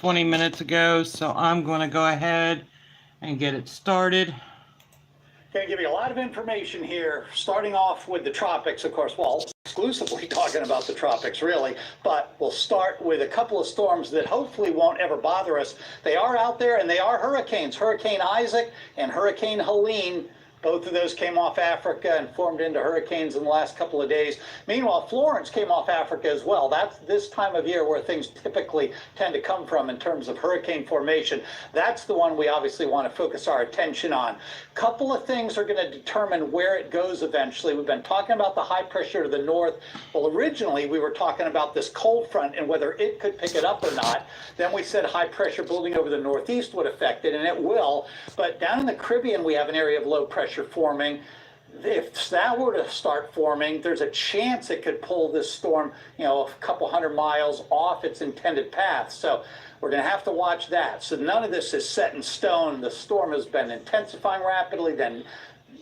20 minutes ago, so I'm going to go ahead and get it started. Going to give you a lot of information here, starting off with the tropics, of course, well, exclusively talking about the tropics, really, but we'll start with a couple of storms that hopefully won't ever bother us. They are out there, and they are hurricanes. Hurricane Isaac and Hurricane Helene. Both of those came off Africa and formed into hurricanes in the last couple of days. Meanwhile, Florence came off Africa as well. That's this time of year where things typically tend to come from in terms of hurricane formation. That's the one we obviously want to focus our attention on. Couple of things are going to determine where it goes eventually. We've been talking about the high pressure to the north. Well, originally we were talking about this cold front and whether it could pick it up or not. Then we said high pressure building over the northeast would affect it, and it will. But down in the Caribbean, we have an area of low pressure forming. If that were to start forming, there's a chance it could pull this storm, a couple hundred miles off its intended path. So we're going to have to watch that. So none of this is set in stone. The storm has been intensifying rapidly, then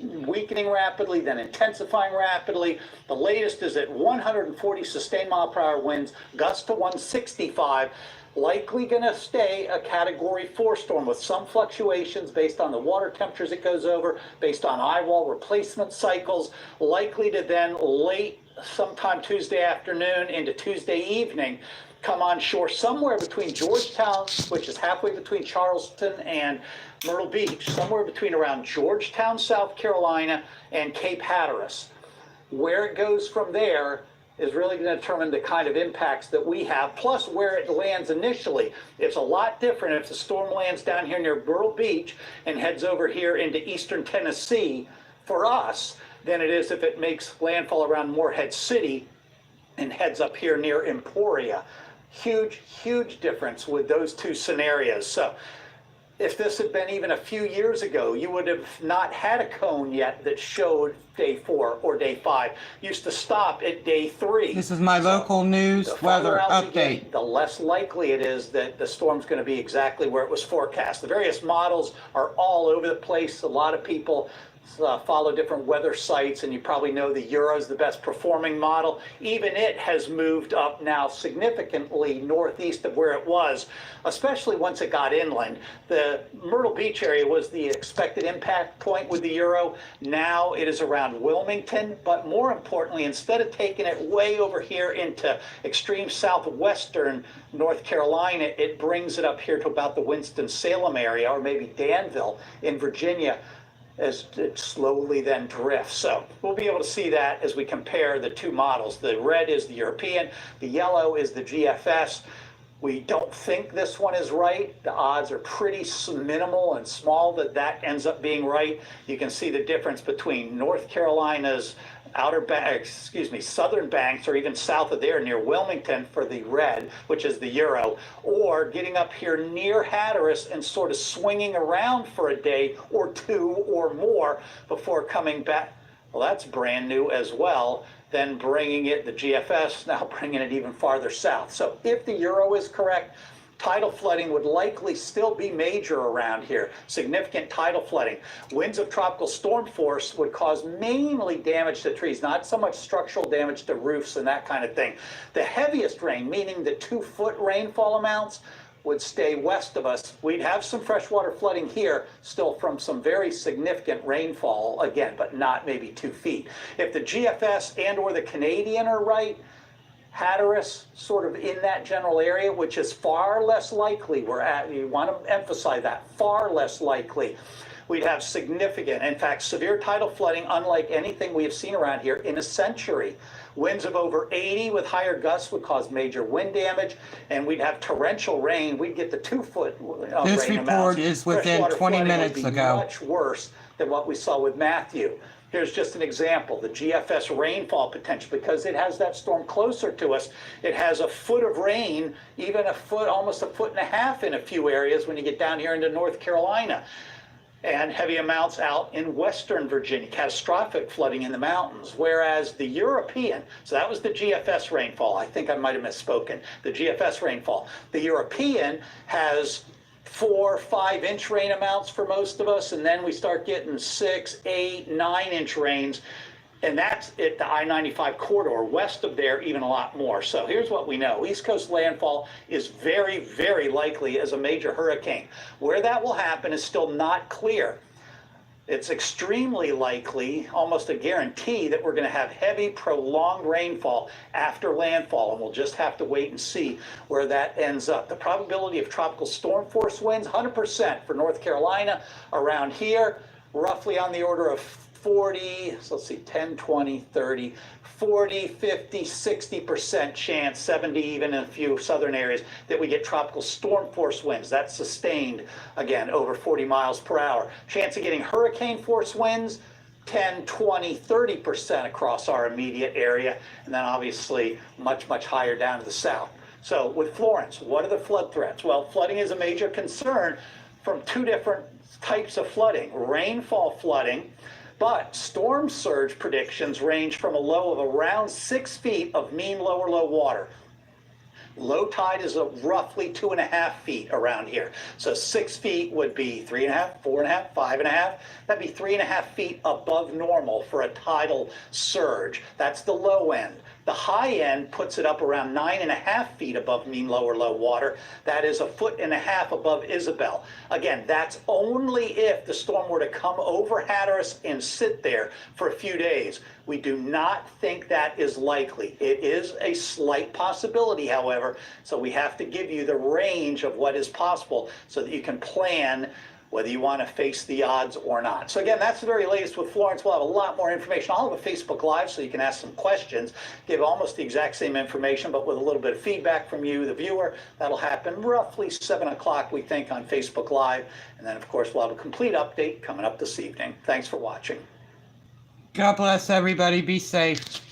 weakening rapidly, then intensifying rapidly. The latest is at 140 sustained mile per hour winds, gusts to 165. Likely going to stay a Category 4 storm with some fluctuations based on the water temperatures it goes over, based on eye wall replacement cycles, likely to then late sometime Tuesday afternoon into Tuesday evening come on shore somewhere between Georgetown, which is halfway between Charleston and Myrtle Beach, somewhere between around Georgetown, South Carolina, and Cape Hatteras. Where it goes from there is really going to determine the kind of impacts that we have, plus where it lands initially. It's a lot different if the storm lands down here near Myrtle Beach and heads over here into eastern Tennessee for us than it is if it makes landfall around Morehead City and heads up here near Emporia. Huge, huge difference with those two scenarios. So if this had been even a few years ago, you would have not had a cone yet that showed day 4 or day 5. Used to stop at day 3. This is my local news weather update. The less likely it is that the storm's going to be exactly where it was forecast. The various models are all over the place. A lot of people follow different weather sites, and you probably know the Euro is the best performing model. Even it has moved up now significantly northeast of where it was, especially once it got inland. The Myrtle Beach area was the expected impact point with the Euro. Now it is around Wilmington, but more importantly, instead of taking it way over here into extreme southwestern North Carolina, it brings it up here to about the Winston-Salem area, or maybe Danville in Virginia, as it slowly then drifts. So we'll be able to see that as we compare the two models. The red is the European, the yellow is the GFS. We don't think this one is right. The odds are pretty minimal and small that that ends up being right. You can see the difference between North Carolina's southern banks, or even south of there near Wilmington for the red, which is the Euro, or getting up here near Hatteras and sort of swinging around for a day or two or more before coming back. Well, that's brand new as well. Then bringing it, the GFS, now bringing it even farther south. So if the Euro is correct, tidal flooding would likely still be major around here. Significant tidal flooding. Winds of tropical storm force would cause mainly damage to trees, not so much structural damage to roofs and that kind of thing. The heaviest rain, meaning the 2-foot rainfall amounts, would stay west of us. We'd have some freshwater flooding here still from some very significant rainfall again, but not maybe 2 feet. If the GFS and or the Canadian are right, Hatteras sort of in that general area, which is far less likely. You want to emphasize that, far less likely. We'd have significant, in fact, severe tidal flooding unlike anything we have seen around here in a century. Winds of over 80 with higher gusts would cause major wind damage, and we'd have torrential rain. We'd get the 2-foot rain This report is within 20 minutes ago. Much worse than what we saw with Matthew. Here's just an example, the GFS rainfall potential, because it has that storm closer to us. It has a foot of rain, even a foot, almost a foot and a half in a few areas when you get down here into North Carolina. And heavy amounts out in western Virginia, catastrophic flooding in the mountains. Whereas the European, so that was the GFS rainfall. I think I might have misspoken, the GFS rainfall. The European has 4, 5-inch rain amounts for most of us, and then we start getting 6, 8, 9-inch rains. And that's at the I-95 corridor. West of there, even a lot more. So here's what we know. East Coast landfall is very, very likely as a major hurricane. Where that will happen is still not clear. It's extremely likely, almost a guarantee, that we're going to have heavy, prolonged rainfall after landfall, and we'll just have to wait and see where that ends up. The probability of tropical storm force winds, 100% for North Carolina around here, roughly on the order of 40, so let's see, 10, 20, 30, 40, 50, 60% chance, 70 even in a few southern areas, that we get tropical storm force winds. That's sustained, again, over 40 miles per hour. Chance of getting hurricane force winds, 10, 20, 30% across our immediate area, and then obviously much, much higher down to the south. So with Florence, what are the flood threats? Well, flooding is a major concern from two different types of flooding. Rainfall flooding, but storm surge predictions range from a low of around 6 feet of mean lower low water. Low tide is roughly 2.5 feet around here. So 6 feet would be 3.5, 4.5, 5.5. That'd be 3.5 feet above normal for a tidal surge. That's the low end. The high end puts it up around 9.5 feet above mean lower low water. That is 1.5 feet above Isabel. Again, that's only if the storm were to come over Hatteras and sit there for a few days. We do not think that is likely. It is a slight possibility, however, so we have to give you the range of what is possible so that you can plan whether you want to face the odds or not. So again, that's the very latest with Florence. We'll have a lot more information. I'll have a Facebook Live so you can ask some questions, give almost the exact same information, but with a little bit of feedback from you, the viewer. That'll happen roughly 7 o'clock, we think, on Facebook Live. And then, of course, we'll have a complete update coming up this evening. Thanks for watching. God bless everybody. Be safe.